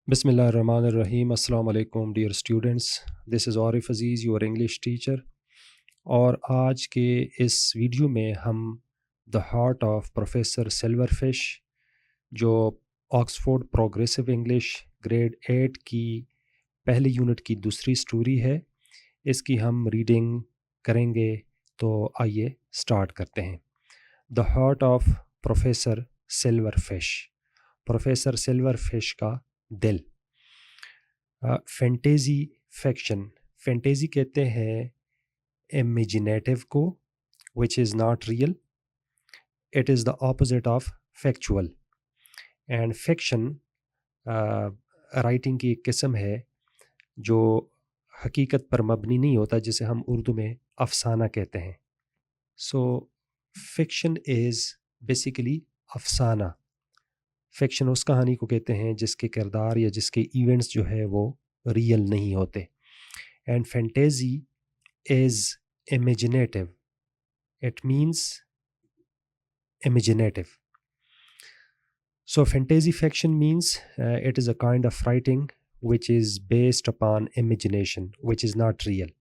Bismillahirrahmanirrahim. Assalamu alaikum dear students. This is Arif Aziz, your English teacher. اور آج کے اس video میں ہم the heart of professor silver fish جو Oxford progressive English grade 8 کی پہلی یونٹ کی دوسری سٹوری ہے، اس کی ہم ریڈنگ کریں گے، تو آئیے سٹارٹ کرتے ہیں۔ The heart of professor silver fish, professor silver fish کا دل۔ فینٹیزی فیکشن، فینٹیزی کہتے ہیں امیجنیٹو کو which is not real. It is the opposite of factual. And fiction writing کی ایک قسم ہے جو حقیقت پر مبنی نہیں ہوتا، جسے ہم اردو میں افسانہ کہتے ہیں۔ سو فکشن از بیسیکلی افسانہ۔ فکشن اس کہانی کو کہتے ہیں جس کے کردار یا جس کے ایونٹس جو ہے وہ ریئل نہیں ہوتے۔ And fantasy is imaginative. It means imaginative. So fantasy fiction means it is a kind of writing which is based upon imagination, which is not real.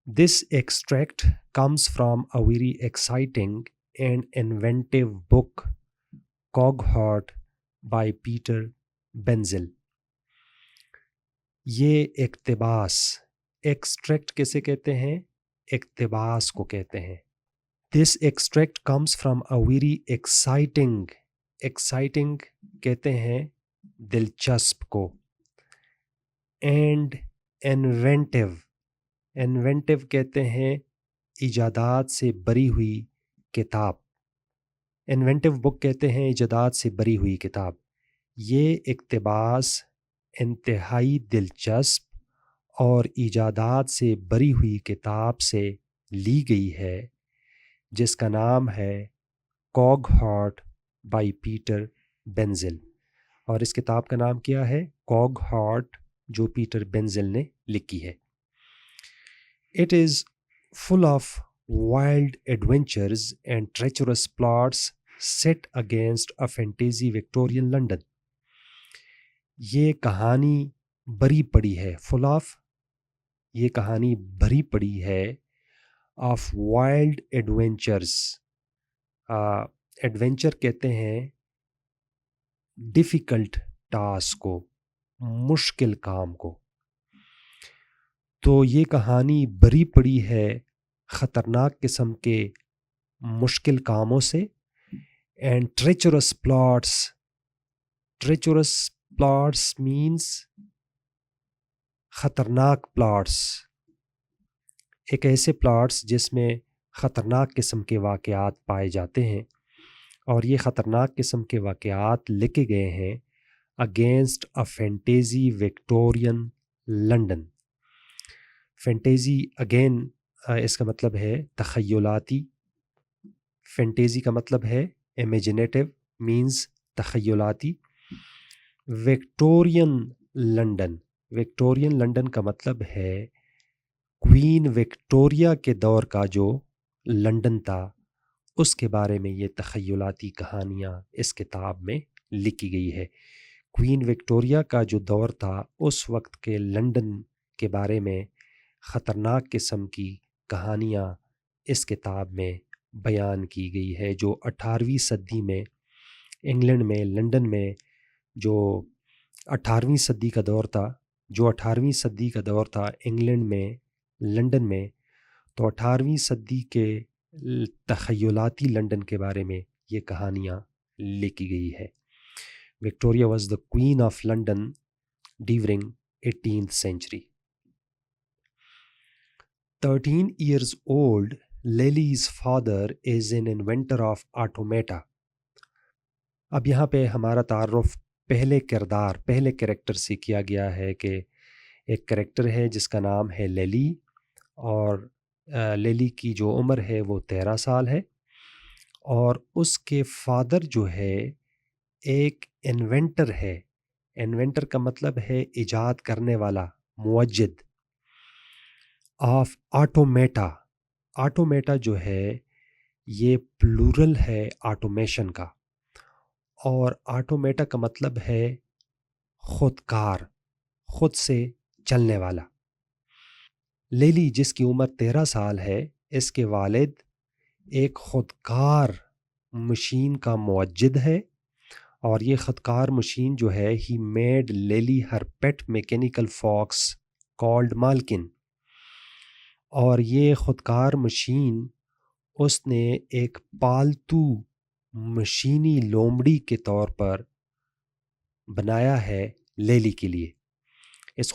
This extract comes from a very exciting and inventive book, Coghort by Peter Benzel. یہ اقتباس، extract کسے کہتے ہیں؟ اقتباس کو کہتے ہیں۔ This extract comes from a very exciting, exciting کہتے ہیں دلچسپ کو، اینڈ انوینٹیو، انوینٹیو کہتے ہیں ایجادات سے بری ہوئی کتاب، انوینٹیو بک کہتے ہیں ایجادات سے بری ہوئی کتاب۔ یہ اقتباس انتہائی دلچسپ اور ایجادات سے بری ہوئی کتاب سے لی گئی ہے جس کا نام ہے کوگہارٹ بائی پیٹر بینزل، اور اس کتاب کا نام کیا ہے؟ کوگہارٹ، جو پیٹر بینزل نے لکھی ہے۔ It is full of wild adventures and treacherous plots set against a fantasy Victorian London. یہ کہانی بری پڑی ہے، فل آف، یہ کہانی بھری پڑی ہے آف وائلڈ ایڈونچرز۔ ایڈونچر کہتے ہیں ڈیفیکلٹ ٹاسک کو، مشکل کام کو۔ تو یہ کہانی بھری پڑی ہے خطرناک قسم کے مشکل کاموں سے، and treacherous plots, ٹریچرس plots means خطرناک پلاٹس، ایک ایسے پلاٹس جس میں خطرناک قسم کے واقعات پائے جاتے ہیں، اور یہ خطرناک قسم کے واقعات لکھے گئے ہیں against a fantasy Victorian London. Fantasy again اس کا مطلب ہے تخیلاتی، فینٹیزی کا مطلب ہے امیجنیٹو، مینز تخیلاتی۔ وکٹورین لنڈن، وکٹورین لنڈن کا مطلب ہے کوئین وکٹوریا کے دور کا جو لنڈن تھا، اس کے بارے میں یہ تخیلاتی کہانیاں اس کتاب میں لکھی گئی ہے۔ کوئین وکٹوریا کا جو دور تھا، اس وقت کے لنڈن کے بارے میں خطرناک قسم کی کہانیاں اس کتاب میں بیان کی گئی ہے، جو 18ویں صدی میں انگلینڈ میں، لنڈن میں، جو 18ویں صدی کا دور تھا، جو 18ویں صدی کا دور تھا انگلینڈ میں، لنڈن میں، تو 18ویں صدی کے تخیلاتی لنڈن کے بارے میں یہ کہانیاں لکھی گئی ہے۔ Victoria was the queen of London during 18th century۔ 13 years old, Lily's father is an inventor of automata۔ اب یہاں پہ ہمارا تعارف پہلے کردار، پہلے کریکٹر سے کیا گیا ہے کہ ایک کریکٹر ہے جس کا نام ہے لیلی، اور لیلی کی جو عمر ہے وہ 13 سال ہے، اور اس کے فادر جو ہے ایک انوینٹر ہے۔ انوینٹر کا مطلب ہے ایجاد کرنے والا، موجد، آف آٹومیٹا۔ آٹومیٹا جو ہے یہ پلورل ہے آٹومیشن کا، اور آٹومیٹا کا مطلب ہے خودکار، خود سے چلنے والا۔ لیلی جس کی عمر 13 سال ہے، اس کے والد ایک خودکار مشین کا موجد ہے، اور یہ خودکار مشین جو ہے he made Lily her pet mechanical fox called Malkin, اور یہ خودکار مشین اس نے ایک پالتو مشینی لومڑی کے طور پر بنایا ہے لیلی کے لیے۔ اس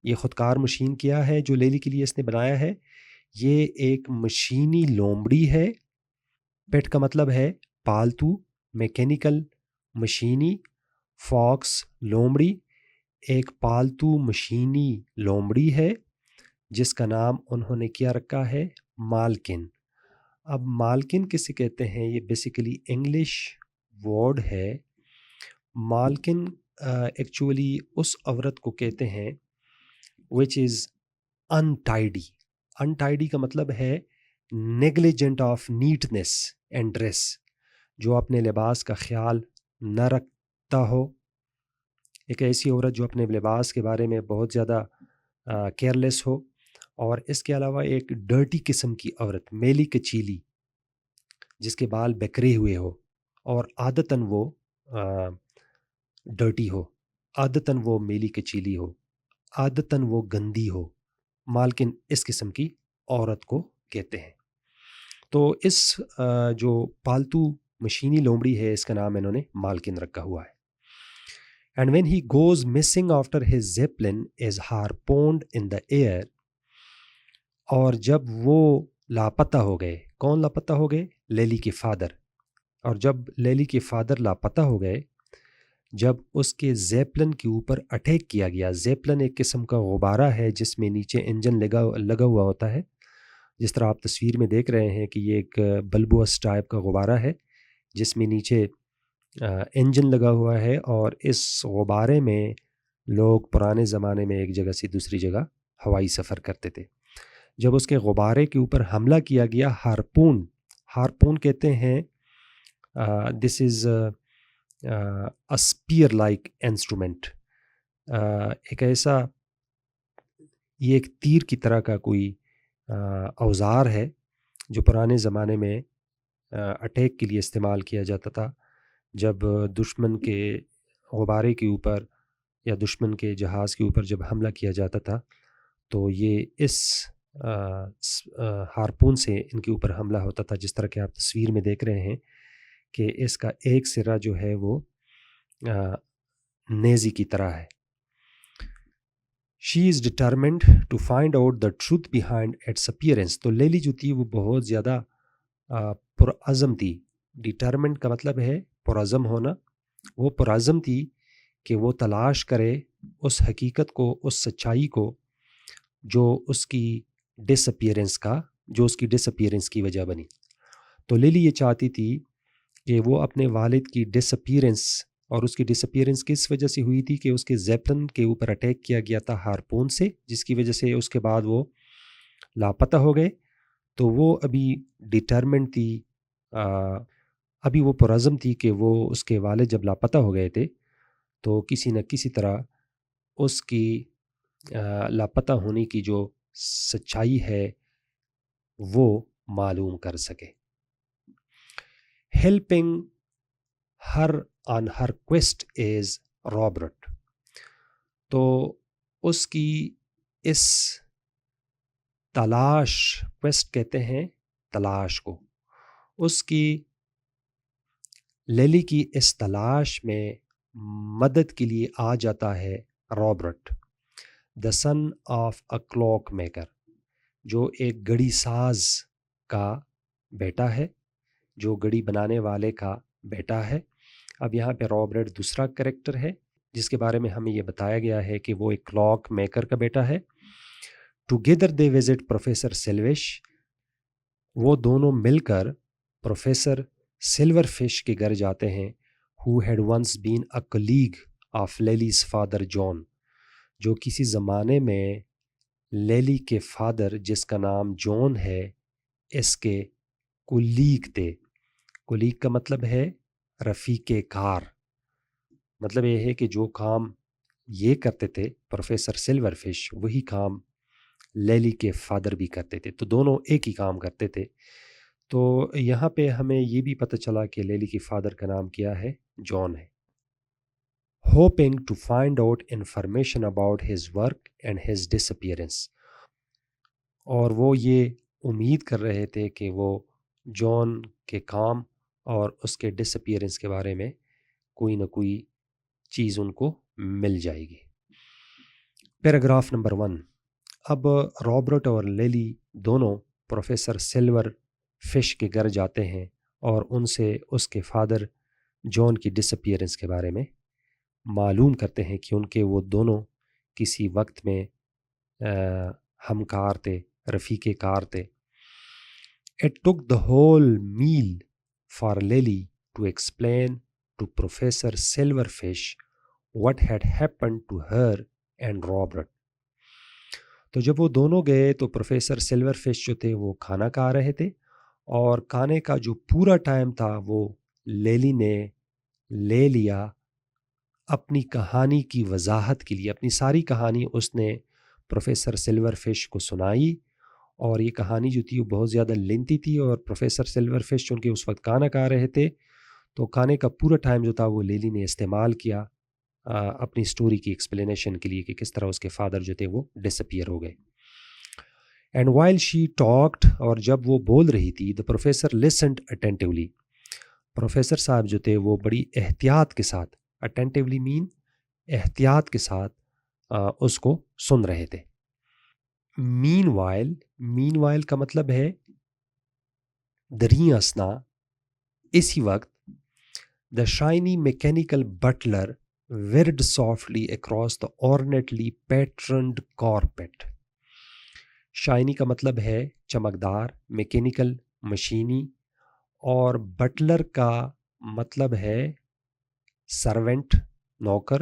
یہ خودکار مشین کیا ہے جو لیلی کے لیے اس نے بنایا ہے؟ یہ ایک مشینی لومڑی ہے۔ پیٹ کا مطلب ہے پالتو، میکینیکل مشینی، فاکس لومڑی، ایک پالتو مشینی لومڑی ہے جس کا نام انہوں نے کیا رکھا ہے؟ مالکن۔ اب مالکن کسے کہتے ہیں؟ یہ بیسیکلی انگلش ورڈ ہے۔ مالکن ایکچولی اس عورت کو کہتے ہیں which is untidy۔ untidy کا مطلب ہے negligent of neatness and dress، جو اپنے لباس کا خیال نہ رکھتا ہو۔ ایک ایسی عورت جو اپنے لباس کے بارے میں بہت زیادہ کیئرلیس ہو، اور اس کے علاوہ ایک ڈرٹی قسم کی عورت، میلی کچیلی، جس کے بال بکھرے ہوئے ہو اور عادتاً وہ ڈرٹی ہو، عادتاً وہ میلی کچیلی ہو، عادتاً وہ گندی ہو۔ مالکن اس قسم کی عورت کو کہتے ہیں۔ تو اس جو پالتو مشینی لومڑی ہے، اس کا نام انہوں نے مالکن رکھا ہوا ہے۔ And when he goes missing after his zeppelin is harpooned in the air، اور جب وہ لاپتہ ہو گئے، کون لاپتہ ہو گئے؟ لیلی کے فادر۔ اور جب لیلی کے فادر لاپتہ ہو گئے، جب اس کے زیپلن کے اوپر اٹیک کیا گیا۔ زیپلن ایک قسم کا غبارہ ہے جس میں نیچے انجن لگا ہوا ہوتا ہے، جس طرح آپ تصویر میں دیکھ رہے ہیں کہ یہ ایک بلبوس ٹائپ کا غبارہ ہے جس میں نیچے انجن لگا ہوا ہے، اور اس غبارے میں لوگ پرانے زمانے میں ایک جگہ سے دوسری جگہ ہوائی سفر کرتے تھے۔ جب اس کے غبارے کے اوپر حملہ کیا گیا، ہارپون کہتے ہیں this is a spear like instrument، ایک ایسا، یہ ایک تیر کی طرح کا کوئی اوزار ہے جو پرانے زمانے میں اٹیک کے لیے استعمال کیا جاتا تھا۔ جب دشمن کے غبارے کے اوپر یا دشمن کے جہاز کے اوپر جب حملہ کیا جاتا تھا تو یہ اس ہارپون سے ان کے اوپر حملہ ہوتا تھا، جس طرح کہ آپ تصویر میں دیکھ رہے ہیں کہ اس کا ایک سرا جو ہے وہ نیزی کی طرح ہے۔ She is determined to find out the truth behind its appearance۔ تو لیلی جو تھی وہ بہت زیادہ پرعزم تھی۔ ڈیٹرمنٹ کا مطلب ہے پرعزم ہونا۔ وہ پرعزم تھی کہ وہ تلاش کرے اس حقیقت کو، اس سچائی کو جو اس کی ڈس اپیرنس کی وجہ بنی۔ تو لیلی یہ چاہتی تھی کہ وہ اپنے والد کی ڈس اپیرنس، اور اس کی ڈس اپیرنس کس وجہ سے ہوئی تھی کہ اس کے زیپلن کے اوپر اٹیک کیا گیا تھا ہارپون سے، جس کی وجہ سے اس کے بعد وہ لاپتہ ہو گئے۔ تو وہ ابھی ڈیٹرمنٹ تھی، ابھی وہ پرعزم تھی کہ وہ اس کے والد جب لاپتہ ہو گئے تھے تو کسی نہ کسی طرح اس کی لاپتہ ہونے کی جو سچائی ہے وہ معلوم کر سکے۔ ہیلپنگ ہر آن ہر کویسٹ از رابرٹ۔ تو اس کی اس تلاش، کویسٹ کہتے ہیں تلاش کو، اس کی لیلی کی اس تلاش میں مدد کے لیے آ جاتا ہے Robert, the son of a clock maker, جو ایک گھڑی ساز کا بیٹا ہے، جو گھڑی بنانے والے کا بیٹا ہے۔ اب یہاں پہ رابرٹ دوسرا کریکٹر ہے جس کے بارے میں ہمیں یہ بتایا گیا ہے کہ وہ ایک کلاک میکر کا بیٹا ہے۔ ٹوگیدر دے وزٹ پروفیسر سلوش، وہ دونوں مل کر پروفیسر سلور فش کے گھر جاتے ہیں، who had once been a colleague of لیلی's father جان، جو کسی زمانے میں لیلی کے فادر جس کا نام جان ہے اس کے کولیگ تھے۔ کولیگ کا مطلب ہے رفیق کار، مطلب یہ ہے کہ جو کام یہ کرتے تھے پروفیسر سلور فش وہی کام لیلی کے فادر بھی کرتے تھے، تو دونوں ایک ہی کام کرتے تھے. تو یہاں پہ ہمیں یہ بھی پتہ چلا کہ لیلی کے فادر کا نام کیا ہے؟ جان ہے. Hoping to find out information about his work and his disappearance. اور وہ یہ امید کر رہے تھے کہ وہ جان کے کام اور اس کے ڈس اپیئرنس کے بارے میں کوئی نہ کوئی چیز ان کو مل جائے گی. Paragraph number 1. اب رابرٹ اور لیلی دونوں پروفیسر سلور فش کے گھر جاتے ہیں اور ان سے اس کے فادر جان کی ڈس اپیئرنس کے بارے میں معلوم کرتے ہیں کہ ان کے وہ دونوں کسی وقت میں ہمکار تھے، رفیق کار تھے. It took the whole meal for Lily to explain to Professor Silverfish what had happened to her and Robert. تو جب وہ دونوں گئے تو پروفیسر سلور فش جو تھے وہ کھانا کھا رہے تھے، اور کھانے کا جو پورا ٹائم تھا وہ لیلی نے لے لیا اپنی کہانی کی وضاحت کے لیے. اپنی ساری کہانی اس نے پروفیسر سلور فش کو سنائی، اور یہ کہانی جو تھی وہ بہت زیادہ لینتی تھی، اور پروفیسر سلور فش چونکہ اس وقت کھانا کھا رہے تھے تو کھانے کا پورا ٹائم جو تھا وہ لیلی نے استعمال کیا اپنی سٹوری کی ایکسپلینیشن کے لیے کہ کس طرح اس کے فادر جو تھے وہ ڈس اپیئر ہو گئے. اینڈ وائل شی ٹاکڈ، اور جب وہ بول رہی تھی، دا پروفیسر لسنڈ اٹینٹیولی. پروفیسر صاحب جو تھے وہ بڑی احتیاط کے ساتھ، اٹینٹیولی مین احتیاط کے ساتھ اس کو سن رہے تھے. مین وائل کا مطلب ہے دریں اثنا. اسی وقت the shiny mechanical butler whirred softly across the ornately patterned carpet. Shiny کا مطلب ہے چمکدار، میکینیکل مشینی، اور بٹلر کا مطلب ہے سرونٹ نوکر.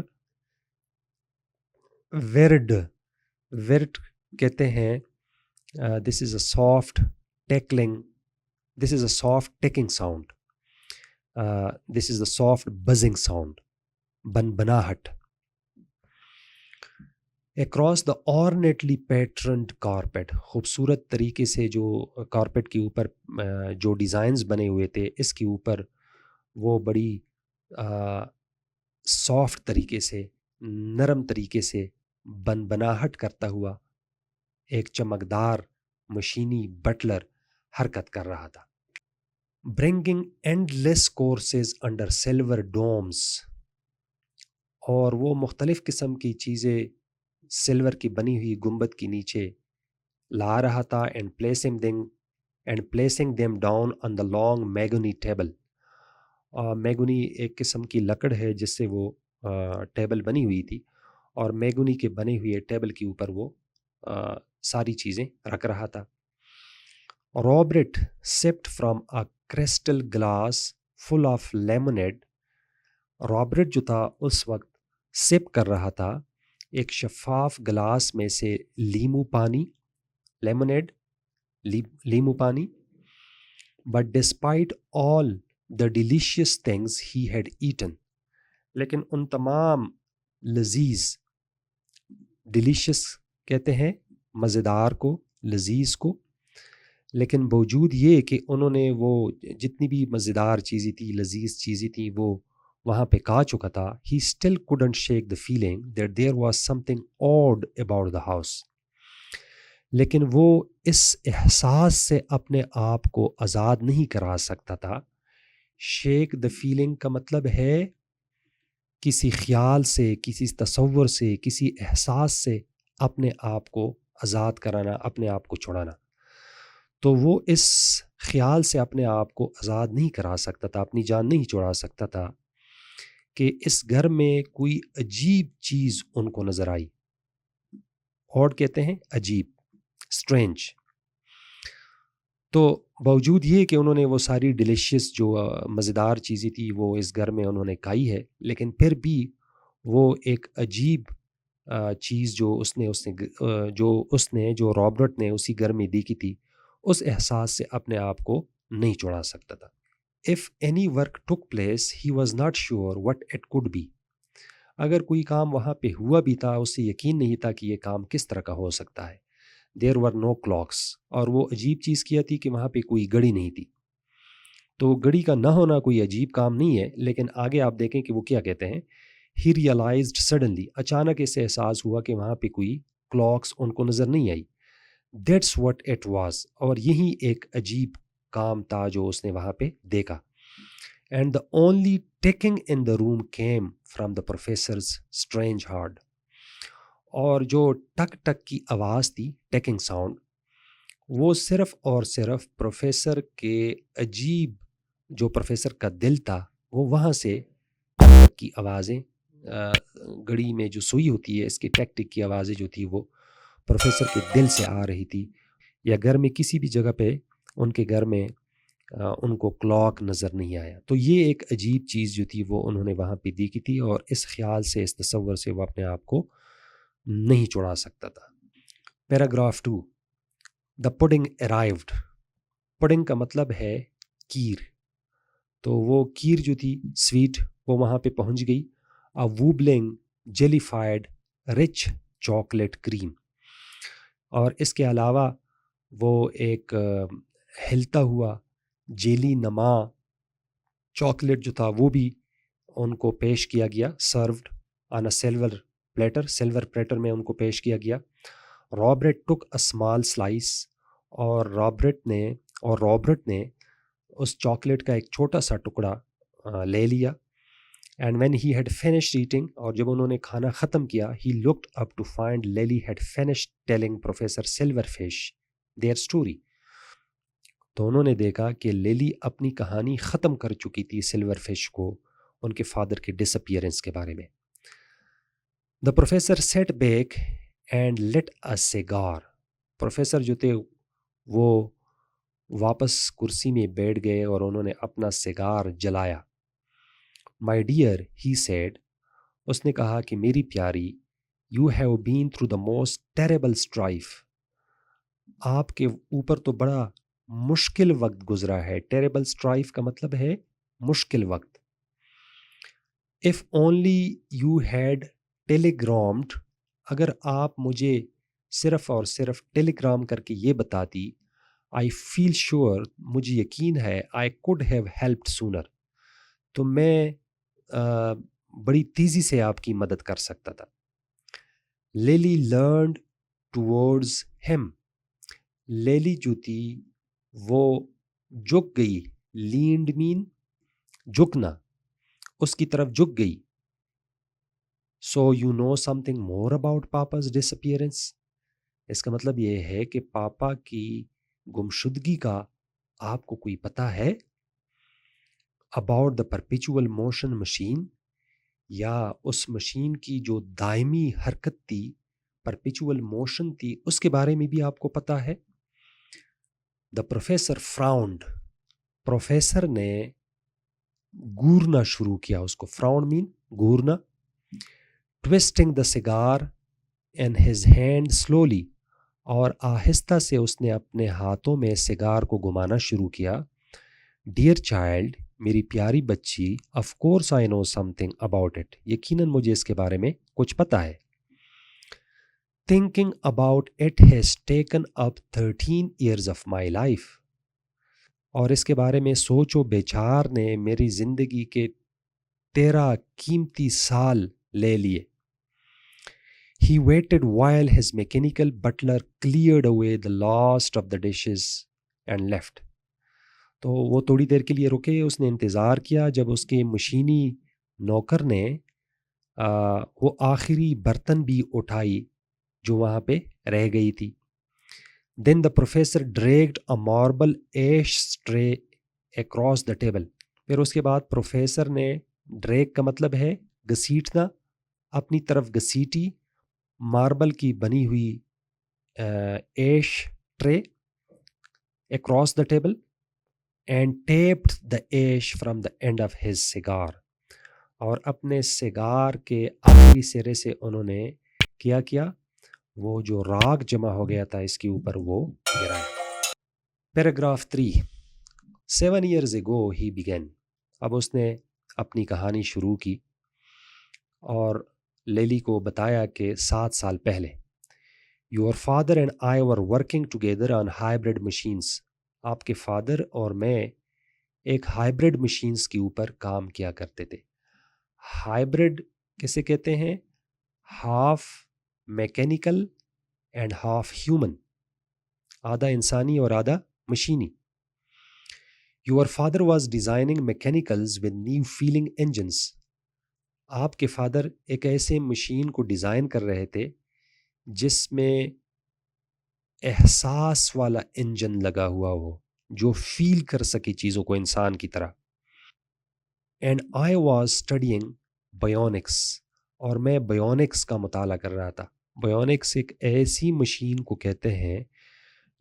ویرڈ کہتے ہیں this is a soft ticking sound, this is a soft buzzing sound, بنبناہٹ. Across the ornately patterned carpet، خوبصورت طریقے سے جو کارپیٹ کے اوپر جو ڈیزائنز بنے ہوئے تھے اس کے اوپر وہ بڑی سافٹ طریقے سے، نرم طریقے سے بنبناہٹ کرتا ہوا ایک چمکدار مشینی بٹلر حرکت کر رہا تھا. Bringing endless courses under silver dooms, اور وہ مختلف قسم کی چیزیں سلور کی بنی ہوئی گنبد کے نیچے لا رہا تھا. And placing them down on the long mahogany table. Mahogany ایک قسم کی لکڑ ہے جس سے وہ ٹیبل بنی ہوئی تھی، اور میگونی کے بنے ہوئے ٹیبل کے اوپر وہ ساری چیزیں رکھ رہا تھا. Robert sipped from a crystal glass full of lemonade. Robert جو تھا اس وقت سپ کر رہا تھا ایک شفاف گلاس میں سے لیمو پانی، لیمونیڈ لیمو پانی. But despite all the delicious things he had eaten، لیکن ان تمام لذیذ، ڈیلیشیس کہتے ہیں مزیدار کو، لذیذ کو، لیکن باوجود یہ کہ انہوں نے وہ جتنی بھی مزیدار چیزیں تھی، لذیذ چیزیں تھیں، وہ وہاں پہ کھا چکا تھا. he still couldn't shake the feeling that there was something odd about the house. لیکن وہ اس احساس سے اپنے آپ کو آزاد نہیں کرا سکتا تھا. شیک دا فیلنگ کا مطلب ہے کسی خیال سے، کسی تصور سے، کسی احساس سے اپنے آپ کو آزاد کرانا، اپنے آپ کو چھڑانا. تو وہ اس خیال سے اپنے آپ کو آزاد نہیں کرا سکتا تھا، اپنی جان نہیں چھڑا سکتا تھا کہ اس گھر میں کوئی عجیب چیز ان کو نظر آئی. اور کہتے ہیں عجیب، اسٹرینج. تو باوجود یہ کہ انہوں نے وہ ساری ڈیلیشیس جو مزیدار چیزیں تھی وہ اس گھر میں انہوں نے کھائی ہے، لیکن پھر بھی وہ ایک عجیب چیز جو رابرٹ نے اسی گھر میں دیکھی تھی، اس احساس سے اپنے آپ کو نہیں چھڑا سکتا تھا. If any work took place, he was not sure what it could be. اگر کوئی کام وہاں پہ ہوا بھی تھا اسے یقین نہیں تھا کہ یہ کام کس طرح کا ہو سکتا ہے. دیر ور نو کلاکس. اور وہ عجیب چیز کیا تھی کہ وہاں پہ کوئی گھڑی نہیں تھی. تو گھڑی کا نہ ہونا کوئی عجیب کام نہیں ہے، لیکن آگے آپ دیکھیں کہ وہ کیا کہتے ہیں. ہی ریئلائزڈ سڈنلی. اچانک اسے احساس ہوا کہ وہاں پہ کوئی کلاکس ان کو نظر نہیں آئی. That's what it was. اور یہی ایک عجیب کام تھا جو اس نے وہاں پہ دیکھا. And the only taking in the room came from the professors strange hard. اور جو ٹک ٹک کی آواز تھی، ٹیکنگ ساؤنڈ، وہ صرف اور صرف پروفیسر کے عجیب، جو پروفیسر کا دل تھا وہ وہاں سے کی آوازیں، گھڑی میں جو سوئی ہوتی ہے اس کی ٹک ٹک کی آوازیں جو تھی وہ پروفیسر کے دل سے آ رہی تھی. یا گھر میں کسی بھی جگہ پہ ان کے گھر میں ان کو کلاک نظر نہیں آیا. تو یہ ایک عجیب چیز جو تھی وہ انہوں نے وہاں پہ دیکھی تھی، اور اس خیال سے، اس تصور سے وہ اپنے آپ کو نہیں چھڑا سکتا تھا. پیراگراف 2. دا پڈنگ ارائیوڈ. پڈنگ کا مطلب ہے کیر. تو وہ کیر جو تھی سویٹ، وہ وہاں پہ پہنچ گئی. ووبلنگ جیلیفائڈ رچ چاکلیٹ کریم. اور اس کے علاوہ وہ ایک ہلتا ہوا جیلی نما چاکلیٹ جو تھا وہ بھی ان کو پیش کیا گیا. Served on a silver platter. Silver platter میں ان کو پیش کیا گیا. Robert took a small slice. اور رابرٹ نے اس چاکلیٹ کا ایک چھوٹا سا ٹکڑا لے لیا. And when he had finished eating. اور جب انہوں نے کھانا ختم کیا، he looked up to find Lily had finished telling professor silver fish their story. تو انہوں نے دیکھا کہ لیلی اپنی کہانی ختم کر چکی تھی سلور فش کو ان کے فادر کے ڈس اپیئرنس کے بارے میں. The professor sat back and lit a cigar. Professor جو تھے وہ واپس کرسی میں بیٹھ گئے اور انہوں نے اپنا سیگار جلایا. My dear he said. اس نے کہا کہ میری پیاری، you have been through the most terrible strife. آپ کے اوپر تو بڑا مشکل وقت گزرا ہے. ٹیریبل اسٹرائف کا مطلب ہے مشکل وقت. If only you had telegrammed. اگر آپ مجھے صرف اور صرف ٹیلی گرام کر کے یہ بتاتی. آئی فیل شیور. مجھے یقین ہے. I could have helped sooner. تو میں بڑی تیزی سے آپ کی مدد کر سکتا تھا. لیلی لرنڈ ٹوورڈز ہم. لیلی جو تھی وہ جھک گئی. لینڈ مین جھکنا، اس کی طرف جھک گئی. So you know something more about papa's disappearance. اس کا مطلب یہ ہے کہ پاپا کی گمشدگی کا آپ کو کوئی پتہ ہے. About the perpetual motion machine. یا اس مشین کی جو دائمی حرکت تھی، پرپیچول موشن تھی، اس کے بارے میں بھی آپ کو پتہ ہے. دا پروفیسر فراؤنڈ. پروفیسر نے گورنا شروع کیا. اس کو فراؤنڈ مین گورنا. Toasting the cigar in his hand slowly. اور آہستہ سے اس نے اپنے ہاتھوں میں سیگار کو گھمانا شروع کیا. ڈیئر چائلڈ، میری پیاری بچی، of course I know something about it. یقیناً مجھے اس کے بارے میں کچھ پتہ ہے. Thinking about it has taken up 13 years of my life. اور اس کے بارے میں سوچ و بچار نے میری زندگی کے 13 قیمتی سال لے لیے. He waited while his mechanical butler cleared away the last of the dishes and left. تو وہ تھوڑی دیر کے لیے رکے. اس نے انتظار کیا جب اس کے مشینی نوکر نے وہ آخری برتن بھی اٹھائی جو وہاں پہ رہ گئی تھی. Then the professor dragged a marble ash tray across the table. پھر اس کے بعد پروفیسر نے، ڈریگ کا مطلب ہے گھسیٹنا، اپنی طرف گھسیٹی ماربل کی بنی ہوئی ایش tray across the table and taped the ash from the end of his cigar. اور اپنے سیگار کے آخری سرے سے انہوں نے کیا وہ جو راگ جمع ہو گیا تھا اس کے اوپر وہ گرایا. Paragraph 3. 7 years ago he began. اب اس نے اپنی کہانی شروع کی. اور لیلی کو بتایا کہ 7 سال پہلے your father and I were working together on hybrid machines, آپ کے فادر اور میں ایک ہائیبرڈ مشینس کے اوپر کام کیا کرتے تھے. ہائیبرڈ کیسے کہتے ہیں؟ Half mechanical and half human, آدھا انسانی اور آدھا مشینی. Your father was designing mechanicals with new feeling engines, آپ کے فادر ایک ایسے مشین کو ڈیزائن کر رہے تھے جس میں احساس والا انجن لگا ہوا ہو جو فیل کر سکے چیزوں کو انسان کی طرح. اینڈ آئی واز اسٹڈیئنگ بایونکس، اور میں بایونکس کا مطالعہ کر رہا تھا. بایونکس ایک ایسی مشین کو کہتے ہیں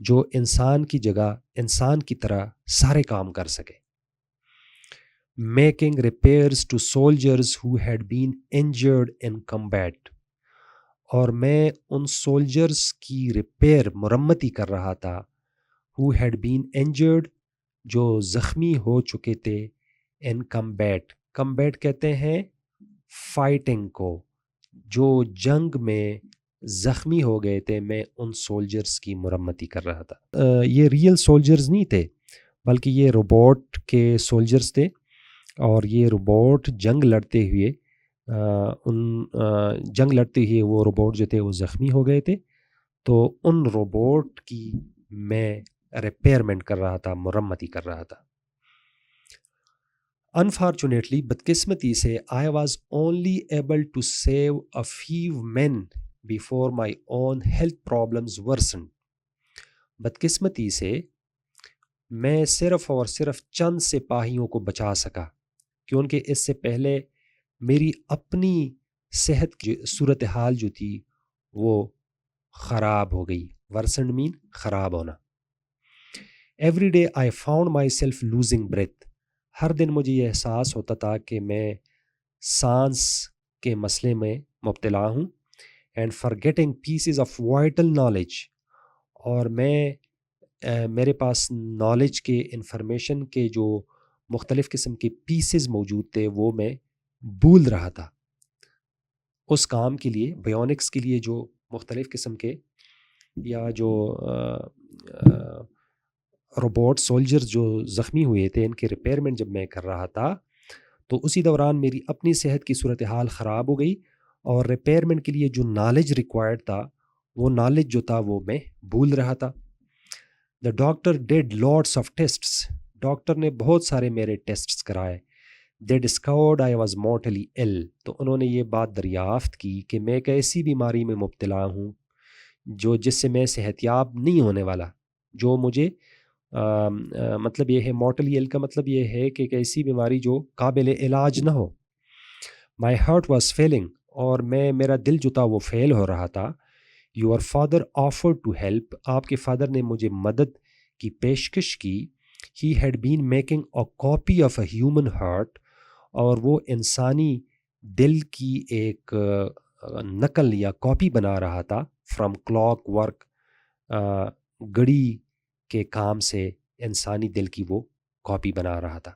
جو انسان کی جگہ انسان کی طرح سارے کام کر سکے. Making repairs to soldiers who had been injured in combat, اور میں ان سولجرز کی ریپیئر مرمتی کر رہا تھا ہو ہیڈ بین انجرڈ، جو زخمی ہو چکے تھے ان کمبیٹ. کمبیٹ کہتے ہیں فائٹنگ کو، جو جنگ میں زخمی ہو گئے تھے، میں ان سولجرز کی مرمتی کر رہا تھا. یہ ریئل سولجرز نہیں تھے بلکہ یہ روبوٹ کے سولجرز تھے، اور یہ روبوٹ جنگ لڑتے ہوئے جنگ لڑتے ہوئے وہ روبوٹ جو تھے وہ زخمی ہو گئے تھے، تو ان روبوٹ کی میں ریپیئرمنٹ کر رہا تھا، مرمتی کر رہا تھا. انفارچونیٹلی، بدقسمتی سے I was only able to save a few men before my own health problems worsened. بدقسمتی سے میں صرف اور صرف چند سپاہیوں کو بچا سکا کیونکہ اس سے پہلے میری اپنی صحت کی صورتحال جو تھی وہ خراب ہو گئی. ورسنڈ مین خراب ہونا. Every day I found myself losing breath, ہر دن مجھے یہ احساس ہوتا تھا کہ میں سانس کے مسئلے میں مبتلا ہوں. And forgetting pieces of vital knowledge, اور میرے پاس نالج کے انفارمیشن کے جو مختلف قسم کے پیسز موجود تھے وہ میں بھول رہا تھا. اس کام کے لیے، بایونکس کے لیے، جو مختلف قسم کے یا جو روبوٹ سولجر جو زخمی ہوئے تھے ان کے ریپیئرمنٹ جب میں کر رہا تھا تو اسی دوران میری اپنی صحت کی صورتحال خراب ہو گئی، اور ریپیئرمنٹ کے لیے جو نالج ریکوائرڈ تھا وہ نالج جو تھا وہ میں بھول رہا تھا. The doctor did lots of tests, doctor نے بہت سارے میرے ٹیسٹس کرائے. They discovered I was mortally ill، تو انہوں نے یہ بات دریافت کی کہ میں ایک ایسی بیماری میں مبتلا ہوں جس سے میں صحت یاب نہیں ہونے والا، جو مجھے مطلب یہ ہے مورٹلی ill کا مطلب یہ ہے کہ ایک ایسی بیماری جو قابل علاج نہ ہو. مائی ہارٹ واز فیلنگ، اور میرا دل جو تھا وہ فیل ہو رہا تھا. Your father offer to help, آپ کے فادر نے مجھے مدد کی پیشکش کی. He had been making a copy of a human heart, اور وہ انسانی دل کی ایک نقل یا کاپی بنا رہا تھا. فرام کلاک ورک، گھڑی کے کام سے انسانی دل کی وہ کاپی بنا رہا تھا.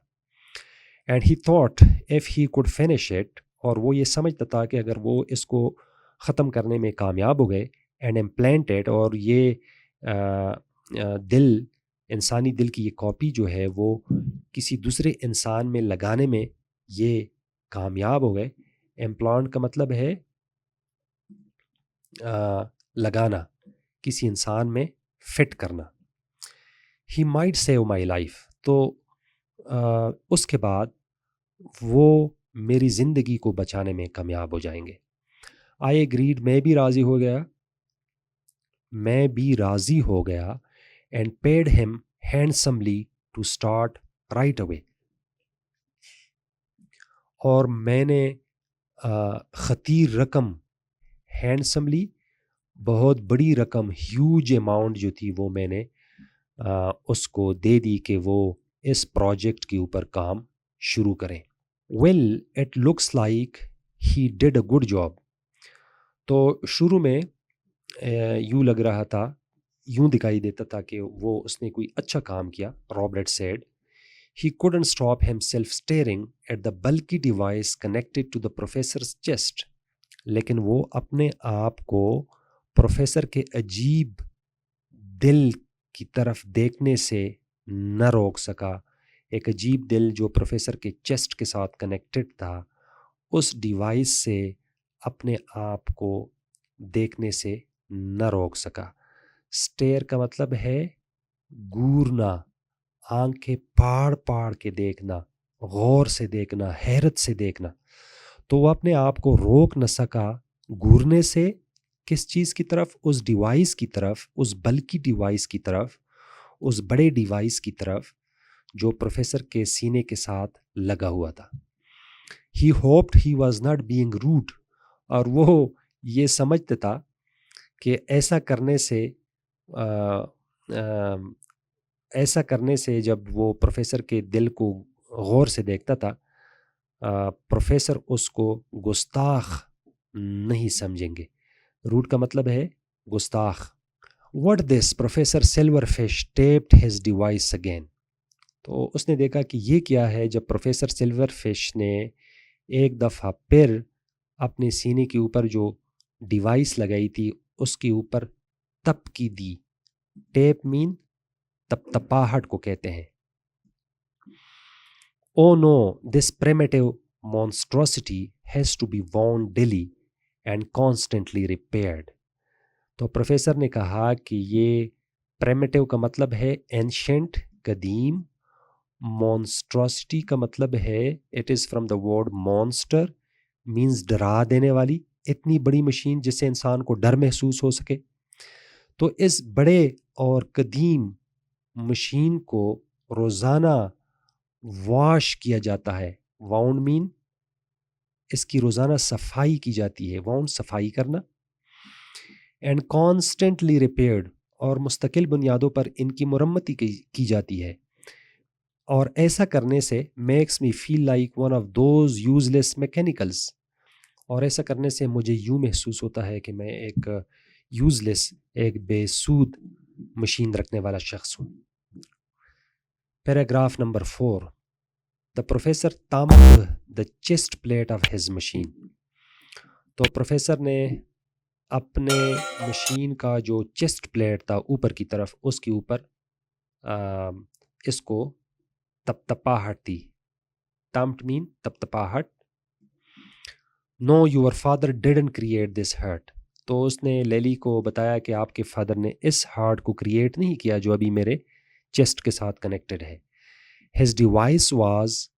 And he thought if he could finish it, اور وہ یہ سمجھتا تھا کہ اگر وہ اس کو ختم کرنے میں کامیاب ہو گئے، اینڈ امپلانٹڈ، اور یہ دل، انسانی دل کی یہ کاپی جو ہے وہ کسی دوسرے انسان میں لگانے میں یہ کامیاب ہو گئے. امپلانٹ کا مطلب ہے لگانا، کسی انسان میں فٹ کرنا. He might save my life, تو اس کے بعد وہ میری زندگی کو بچانے میں کامیاب ہو جائیں گے. آئی ایگریڈ، میں بھی راضی ہو گیا. اینڈ پیڈ ہم ہینڈسملی ٹو اسٹارٹ رائٹ اوے، اور میں نے خطیر رقم، ہینڈسملی بہت بڑی رقم، ہیوج اماؤنٹ جو تھی وہ میں نے اس کو دے دی کہ وہ اس پروجیکٹ کے اوپر کام شروع کریں. Well it looks like he did a good job, تو شروع میں یوں لگ رہا تھا، یوں دکھائی دیتا تھا کہ اس نے کوئی اچھا کام کیا. Robert said He couldn't stop himself staring at the bulky device connected to the professor's chest. لیکن وہ اپنے آپ کو پروفیسر کے عجیب دل کی طرف دیکھنے سے نہ روک سکا. ایک عجیب دل جو پروفیسر کے چیسٹ کے ساتھ کنیکٹڈ تھا، اس ڈیوائس سے اپنے آپ کو دیکھنے سے نہ روک سکا. سٹیئر کا مطلب ہے گورنا، آنکھیں پاڑ پاڑ کے دیکھنا، غور سے دیکھنا، حیرت سے دیکھنا. تو وہ اپنے آپ کو روک نہ سکا گورنے سے. کس چیز کی طرف؟ اس ڈیوائس کی طرف، اس بلکی ڈیوائس کی طرف، اس بڑے ڈیوائس کی طرف جو پروفیسر کے سینے کے ساتھ لگا ہوا تھا. He hoped he was not being rude. اور وہ یہ سمجھتا تھا کہ ایسا کرنے سے جب وہ پروفیسر کے دل کو غور سے دیکھتا تھا، پروفیسر اس کو گستاخ نہیں سمجھیں گے. روٹ کا مطلب ہے گستاخ. What this? Professor Silverfish taped his device again. تو اس نے دیکھا کہ یہ کیا ہے. جب پروفیسر سلور فش نے ایک دفعہ پھر اپنے سینے کے اوپر جو ڈیوائس لگائی تھی اس کے اوپر تپکی دی. ٹیپ مین تپاہٹ کو کہتے ہیں. Oh no, this primitive monstrosity has to be wound daily and constantly repaired. تو پروفیسر نے کہا کہ یہ پریمیٹیو کا مطلب ہے ancient، قدیم. monstrosity کا مطلب ہے it is from the word monster means ڈرا دینے والی. اتنی بڑی مشین جس سے انسان کو ڈر محسوس ہو سکے. تو اس بڑے اور قدیم مشین کو روزانہ واش کیا جاتا ہے. واؤنڈ مین اس کی روزانہ صفائی کی جاتی ہے. واؤنڈ صفائی کرنا. اینڈ کانسٹنٹلی ریپیئرڈ اور مستقل بنیادوں پر ان کی مرمتی کی جاتی ہے. اور ایسا کرنے سے makes me feel like one of those useless mechanicals. اور ایسا کرنے سے مجھے یوں محسوس ہوتا ہے کہ میں ایک یوز لیس، ایک بے سود مشین رکھنے والا شخص ہوں. Paragraph number 4. The professor thumped the chest plate of his machine. تو پروفیسر نے اپنے مشین کا جو چیسٹ پلیٹ تھا اوپر کی طرف، اس کے اوپر اس کو تپاہٹ دی. thumped mean تپاہٹ. No, your father didn't create this hurt. تو اس نے لیلی کو بتایا کہ آپ کے فادر نے اس ہارٹ کو کریٹ نہیں کیا جو ابھی میرے چیسٹ کے ساتھ کنیکٹڈ ہے. His device was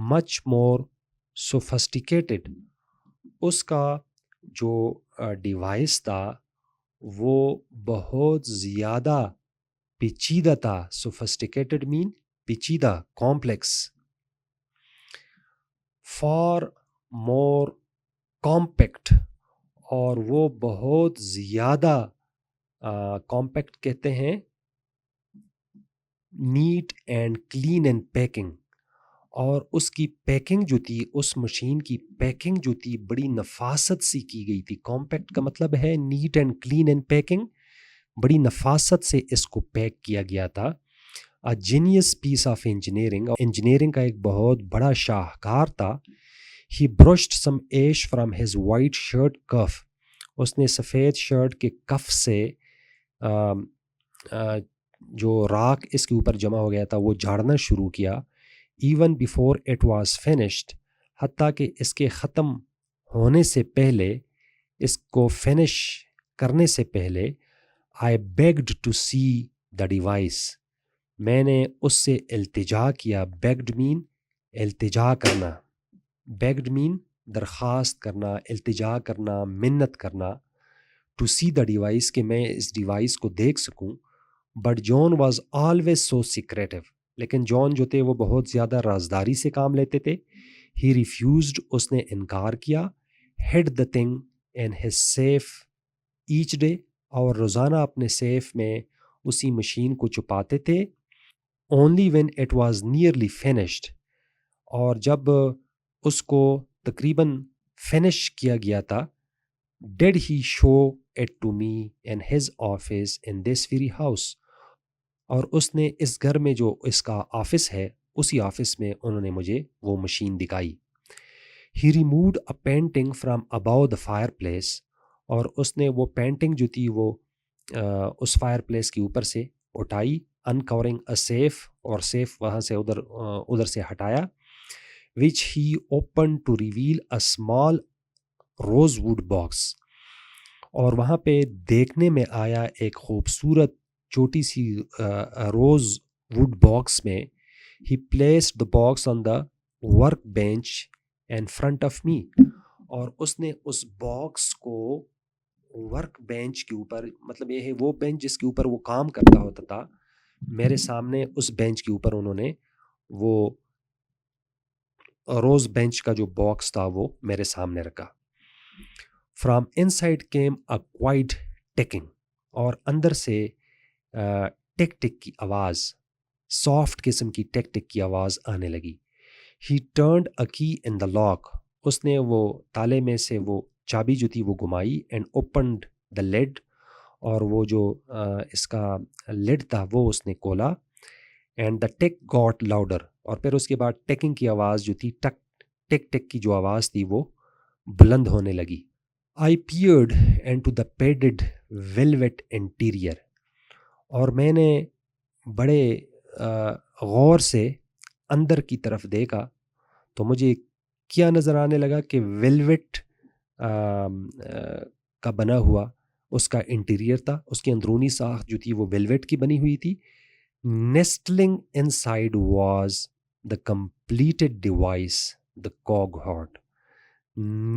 much more sophisticated. اس کا جو ڈیوائس تھا وہ بہت زیادہ پیچیدہ تھا. sophisticated mean پیچیدہ، complex. far more compact. اور وہ بہت زیادہ compact کہتے ہیں neat and clean and packing. اور اس کی پیکنگ جو تھی، اس مشین کی پیکنگ جو تھی بڑی نفاست سی کی گئی تھی. کمپیکٹ کا مطلب ہے neat and clean and packing. بڑی نفاست سے اس کو پیک کیا گیا تھا. A genius piece of engineering. Engineering کا ایک بہت بڑا شاہکار تھا. He brushed some ash from his white shirt cuff. اس نے سفید شرٹ کے کف سے جو راکھ اس کے اوپر جمع ہو گیا تھا وہ جھاڑنا شروع کیا. Even before it was finished. حتیٰ کہ اس کے ختم ہونے سے پہلے، اس کو فنش کرنے سے پہلے، I begged to see the device. میں نے اس سے التجا کیا. بیگڈ مین التجا کرنا. بیگڈ مین درخواست کرنا، التجا کرنا، منت کرنا. ٹو سی دا ڈیوائس کہ میں اس ڈیوائس کو دیکھ سکوں. But John was always so secretive. لیکن جان جو تھے وہ بہت زیادہ رازداری سے کام لیتے تھے. ہی ریفیوزڈ. اس نے انکار کیا. Hid the thing in his safe each day. اور روزانہ اپنے سیف میں اسی مشین کو چھپاتے تھے. Only when it was nearly finished. اور جب اس کو تقریباً فنش کیا گیا تھا، did he show it to me in his office in this very house. اور اس نے اس گھر میں جو اس کا آفس ہے اسی آفس میں انہوں نے مجھے وہ مشین دکھائی. He removed a painting from above the fireplace, اور اس نے وہ پینٹنگ جو تھی وہ اس فائر پلیس کے اوپر سے اٹھائی. انکورنگ اے سیف، اور سیف وہاں سے ادھر سے ہٹایا. Which he open to reveal a small rosewood box, اور وہاں پہ دیکھنے میں آیا ایک خوبصورت چھوٹی سی روز ووڈ باکس میں. He placed the box on the workbench in front of me, اور اس نے اس باکس کو ورک بینچ کے اوپر، مطلب یہ ہے وہ بینچ جس کے اوپر وہ کام کرتا ہوتا تھا، میرے سامنے اس بینچ کے اوپر انہوں نے وہ روز بینچ کا جو باکس تھا وہ میرے سامنے رکھا. From in side came a quite taking, اور اندر سے ٹک ٹک کی آواز، سافٹ قسم کی ٹک ٹک کی آواز آنے لگی. ہی ٹرنڈ اے کی ان دا لاک، اس نے وہ تالے میں سے وہ چابی جو تھی وہ گھمائی. اینڈ اوپنڈ دا لیڈ، اور وہ جو اس کا لیڈ تھا وہ اس نے کھولا. And the tick got louder, اور پھر اس کے بعد ٹیکنگ کی آواز جو تھی، ٹک ٹک ٹک کی جو آواز تھی وہ بلند ہونے لگی. I peered into the padded velvet interior, اور میں نے بڑے غور سے اندر کی طرف دیکھا تو مجھے کیا نظر آنے لگا کہ ویلویٹ کا بنا ہوا اس کا انٹیریئر تھا. اس کی اندرونی ساخت جو تھی وہ ویلویٹ کی بنی ہوئی تھی. Nestling inside was the completed device the cog heart.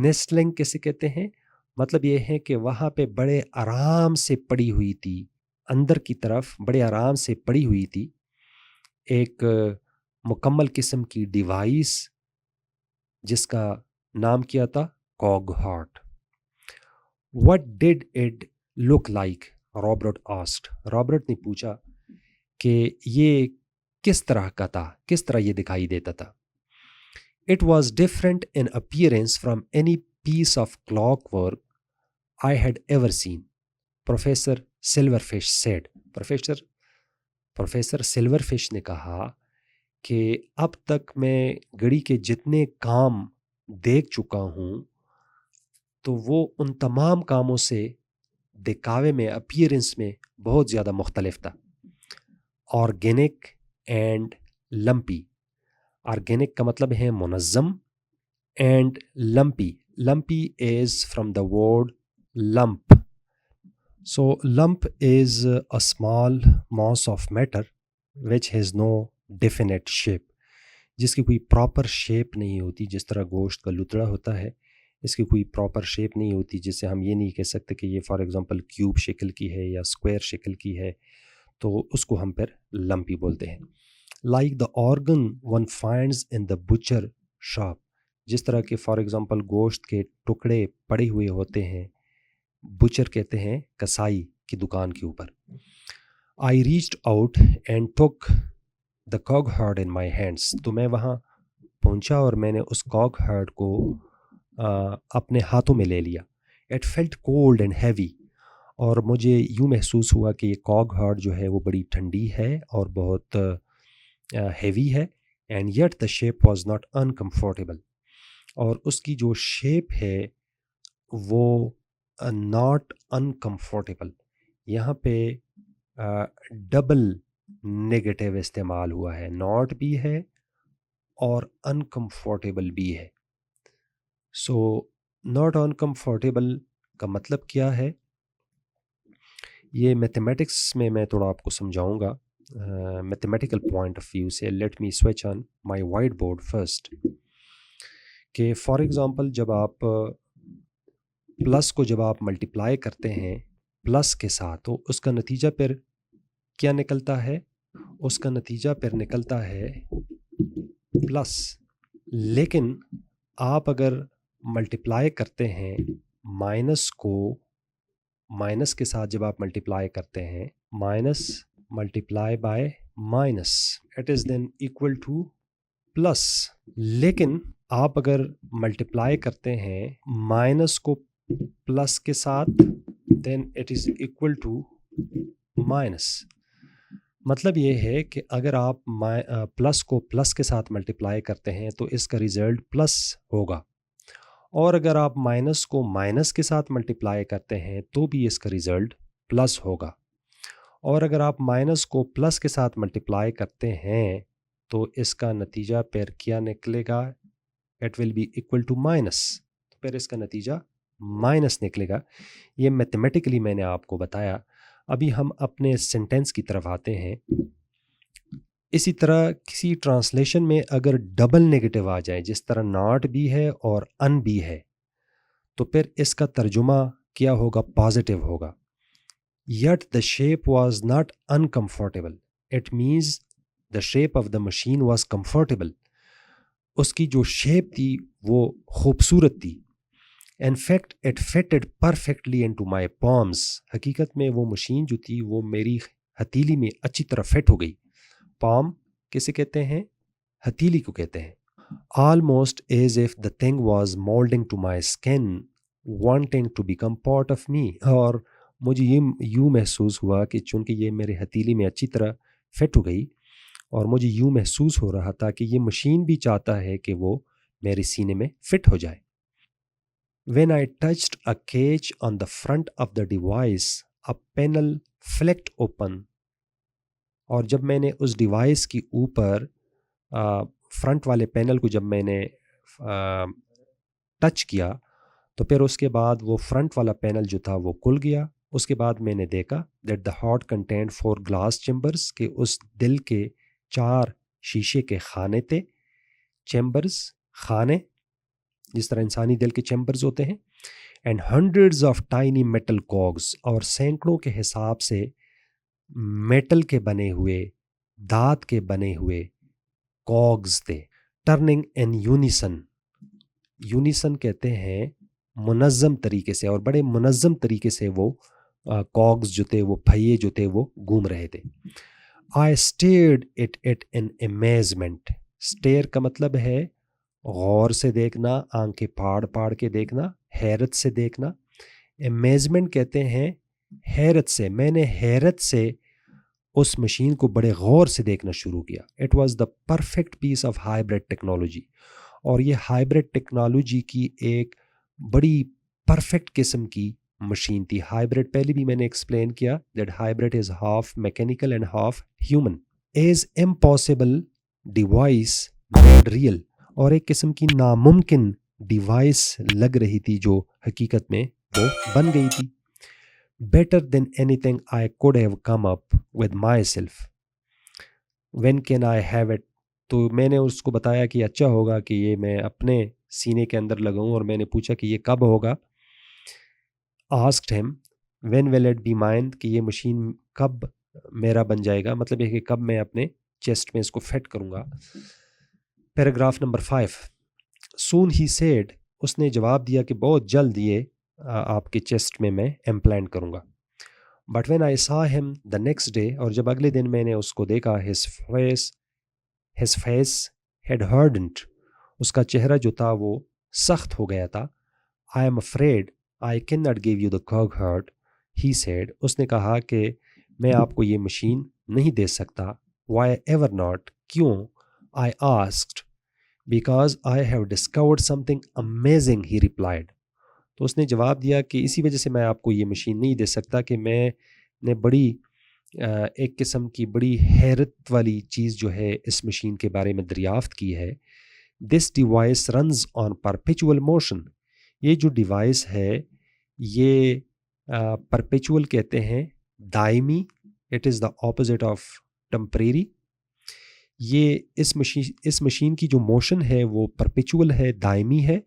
Nestling کیسے کہتے ہیں؟ مطلب یہ ہے کہ وہاں پہ بڑے آرام سے پڑی ہوئی تھی، اندر کی طرف بڑے آرام سے پڑی ہوئی تھی ایک مکمل قسم کی ڈیوائس جس کا نام کیا تھا cog heart. What did it look like? Robert asked. Robert نے پوچھا کہ یہ کس طرح کا تھا، کس طرح یہ دکھائی دیتا تھا. It was different in appearance from any piece of clockwork I had ever seen, Professor Silverfish said. Professor Silverfish نے کہا کہ اب تک میں گھڑی کے جتنے کام دیکھ چکا ہوں تو وہ ان تمام کاموں سے دکھاوے میں، اپیئرنس میں بہت زیادہ مختلف تھا. Organic and lumpy. آرگینک کا مطلب ہے منظم، and lumpy. Lumpy is from the word lump. So lump is a small mass of matter which has no definite shape, جس کی کوئی پراپر شیپ نہیں ہوتی. جس طرح گوشت کا لتڑا ہوتا ہے، اس کی کوئی پراپر شیپ نہیں ہوتی، جس سے ہم یہ نہیں کہہ سکتے کہ یہ فار ایگزامپل کیوب شکل کی ہے یا اسکوائر شکل کی ہے، تو اس کو ہم پھر لمپی بولتے ہیں. Like the organ one finds in the Butcher shop, جس طرح کہ فار ایگزامپل گوشت کے ٹکڑے پڑے ہوئے ہوتے ہیں، بچر کہتے ہیں کسائی کی دکان کے اوپر. I reached out and took the cog heart in my hands. تو میں وہاں پہنچا اور میں نے اس کاگ ہارٹ کو اپنے ہاتھوں میں لے لیا. It felt cold and heavy, اور مجھے یوں محسوس ہوا کہ یہ کاگ ہارٹ جو ہے وہ بڑی ٹھنڈی ہے اور بہت ہیوی ہے. And yet the shape was not uncomfortable, اور اس کی جو شیپ ہے وہ ناٹ انکمفورٹیبل. یہاں پہ ڈبل نگیٹو استعمال ہوا ہے، ناٹ بھی ہے اور انکمفورٹیبل بھی ہے. سو ناٹ انکمفورٹیبل کا مطلب کیا ہے؟ یہ میتھمیٹکس میں تھوڑا آپ کو سمجھاؤں گا میتھمیٹیکل پوائنٹ آف ویو سے. Let me switch on my white board first. کہ فار ایگزامپل جب آپ پلس کو جب آپ ملٹیپلائی کرتے ہیں پلس کے ساتھ، تو اس کا نتیجہ پھر کیا نکلتا ہے؟ اس کا نتیجہ پھر نکلتا ہے پلس. لیکن آپ اگر ملٹیپلائی کرتے ہیں مائنس کو، مائنس کے ساتھ جب آپ ملٹیپلائی کرتے ہیں، minus multiply by minus, it is than equal two plus. لیکن آپ اگر ملٹیپلائی کرتے ہیں مائنس کو پلس کے ساتھ، then it is equal to minus. مطلب یہ ہے کہ اگر آپ پلس کو پلس کے ساتھ ملٹیپلائی کرتے ہیں تو اس کا ریزلٹ پلس ہوگا، اور اگر آپ مائنس کو مائنس کے ساتھ ملٹیپلائی کرتے ہیں تو بھی اس کا ریزلٹ پلس ہوگا، اور اگر آپ مائنس کو پلس کے ساتھ ملٹیپلائی کرتے ہیں تو اس کا نتیجہ پھر کیا نکلے گا؟ It will be equal to minus, پھر اس کا نتیجہ مائنس نکلے گا۔ یہ میتھمیٹیکلی میں نے آپ کو بتایا۔ ابھی ہم اپنے سینٹینس کی طرف آتے ہیں۔ اسی طرح کسی ٹرانسلیشن میں اگر ڈبل نیگیٹو آ جائے، جس طرح ناٹ بھی ہے اور ان بھی ہے، تو پھر اس کا ترجمہ کیا ہوگا؟ پازیٹیو ہوگا۔ Yet the shape was not uncomfortable, it means the shape of the machine was comfortable, اس کی جو شیپ تھی وہ خوبصورت تھی۔ In fact, it fitted perfectly into my palms. حقیقت میں وہ مشین جو تھی وہ میری ہتھیلی میں اچھی طرح فٹ ہو گئی۔ پام کسے کہتے ہیں؟ ہتھیلی کو کہتے ہیں۔ Almost as if the thing was molding to my skin, wanting to become part of me. اور مجھے یوں محسوس ہوا کہ چونکہ یہ میرے ہتھیلی میں اچھی طرح فٹ ہو گئی، اور مجھے یوں محسوس ہو رہا تھا کہ یہ مشین بھی چاہتا ہے کہ وہ میرے سینے میں فٹ ہو جائے۔ When I touched a cage on the front of the device, a panel flicked open. اور جب میں نے اس ڈیوائس کی اوپر فرنٹ والے پینل کو جب میں نے ٹچ کیا تو پھر اس کے بعد وہ فرنٹ والا پینل جو تھا وہ کھل گیا۔ اس کے بعد میں نے دیکھا that the heart contained 4 glass chambers، کہ اس دل کے 4 شیشے کے خانے تھے۔ چیمبرز، خانے، جس طرح انسانی دل کے چیمبرز ہوتے ہیں۔ And hundreds of tiny metal cogs, اور سینکڑوں کے حساب سے میٹل کے بنے ہوئے، دھات کے بنے ہوئے کوگز تھے۔ ٹرننگ ان یونیسن، یونیسن کہتے ہیں منظم طریقے سے، اور بڑے منظم طریقے سے وہ کوگز جو تھے، وہ پہیے جو تھے وہ گھوم رہے تھے۔ آئی اسٹیئرڈ اٹ ان امیزمنٹ، اسٹیئر کا مطلب ہے غور سے دیکھنا، آنکھیں پھاڑ پھاڑ کے دیکھنا، حیرت سے دیکھنا۔ امیزمنٹ کہتے ہیں حیرت سے۔ میں نے حیرت سے اس مشین کو بڑے غور سے دیکھنا شروع کیا۔ It was the perfect piece of hybrid technology, اور یہ ہائیبرڈ ٹیکنالوجی کی ایک بڑی پرفیکٹ قسم کی مشین تھی۔ ہائیبرڈ پہلے بھی میں نے ایکسپلین کیا that hybrid is half mechanical and half human. As impossible device made real, اور ایک قسم کی ناممکن ڈیوائس لگ رہی تھی جو حقیقت میں وہ بن گئی تھی۔ Better than any thing I could have come up with my self, when can I have it. تو میں نے اس کو بتایا کہ اچھا ہوگا کہ یہ میں اپنے سینے کے اندر لگاؤں، اور میں نے پوچھا کہ یہ کب ہوگا۔ Asked him when will it be mine, کہ یہ مشین کب میرا بن جائے گا، مطلب یہ کہ کب میں اپنے چیسٹ میں اس کو فٹ کروں گا۔ Paragraph number 5، soon he said, اس نے جواب دیا کہ بہت جلد یہ آپ کے چیسٹ میں امپلانٹ کروں گا۔ بٹ وین آئی سا ہم دا نیکسٹ ڈے، اور جب اگلے دن میں نے اس کو دیکھا، ہز فیس ہیڈ ہرڈنٹ، اس کا چہرہ جو تھا وہ سخت ہو گیا تھا۔ I'm afraid I can not give you the cog heart, he said, اس نے کہا کہ میں آپ کو یہ مشین نہیں دے سکتا۔ وائی ایور ناٹ، کیوں؟ I asked because I have discovered something amazing, he replied. تو اس نے جواب دیا کہ اسی وجہ سے میں آپ کو یہ مشین نہیں دے سکتا کہ میں نے بڑی ایک قسم کی بڑی حیرت والی چیز جو ہے اس مشین کے بارے میں دریافت کی ہے۔ This device runs on perpetual motion, یہ جو ڈیوائس ہے یہ پرپیچول کہتے ہیں دائمی، it is the opposite of temporary. یہ اس مشین کی جو موشن ہے وہ پرپیچول ہے، دائمی ہے۔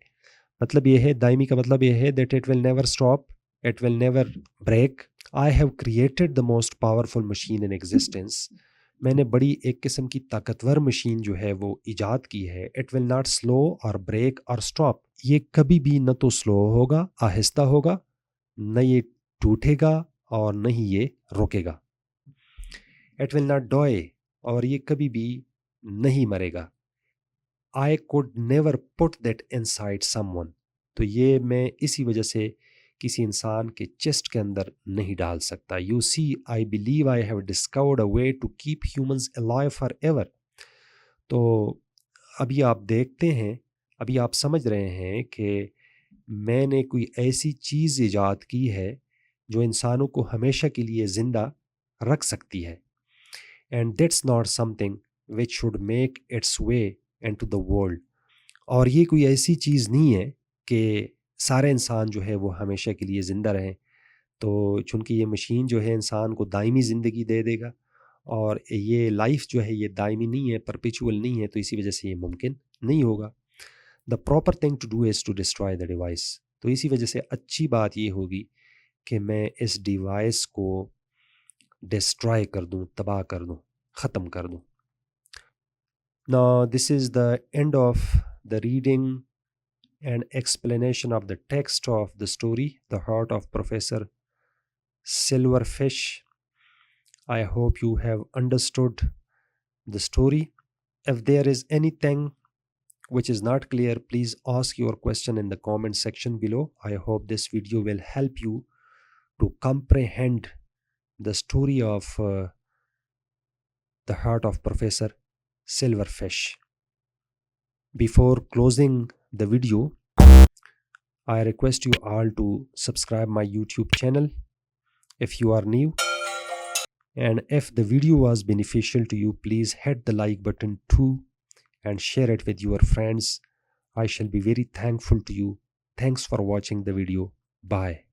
مطلب یہ ہے، دائمی کا مطلب یہ ہے that it will never stop, it will never break. I have created the most powerful machine in existence, میں نے بڑی ایک قسم کی طاقتور مشین جو ہے وہ ایجاد کی ہے۔ اٹ ول ناٹ سلو اور بریک اور اسٹاپ، یہ کبھی بھی نہ تو سلو ہوگا، آہستہ ہوگا، نہ یہ ٹوٹے گا اور نہ ہی یہ روکے گا۔ اٹ ول ناٹ ڈوئے، اور یہ کبھی بھی نہیں مرے گا۔ I could never put that inside someone، تو یہ میں اسی وجہ سے کسی انسان کے چیسٹ کے اندر نہیں ڈال سکتا. You see I believe I have discovered a way to keep humans alive forever. تو ابھی آپ دیکھتے ہیں، ابھی آپ سمجھ رہے ہیں کہ میں نے کوئی ایسی چیز ایجاد کی ہے جو انسانوں کو ہمیشہ کے لیے زندہ رکھ سکتی ہے. And that's not something which should make its way into the world. اور یہ کوئی ایسی چیز نہیں ہے کہ سارے انسان جو ہے وہ ہمیشہ کے لیے زندہ رہیں. تو چونکہ یہ مشین جو ہے انسان کو دائمی زندگی دے دے گا، اور یہ لائف جو ہے یہ دائمی نہیں ہے، پرپیچول نہیں ہے، تو اسی وجہ سے یہ ممکن نہیں ہوگا. The proper thing to do is to destroy the device. تو اسی وجہ سے اچھی بات یہ ہوگی کہ میں اس ڈیوائس کو ڈسٹرائے کر دوں، تباہ کر دوں، ختم کر دوں. Now this is the end of the reading and explanation of the text of the story, The Heart of Professor Silverfish. I hope you have understood the story. If there is anything which is not clear, please ask your question in the comment section below. I hope this video will help you to comprehend the story of The Heart of Professor Silverfish. Before closing the video, I request you all to subscribe my YouTube channel if you are new. And if the video was beneficial to you, please hit the like button too and share it with your friends. I shall be very thankful to you. Thanks for watching the video. Bye.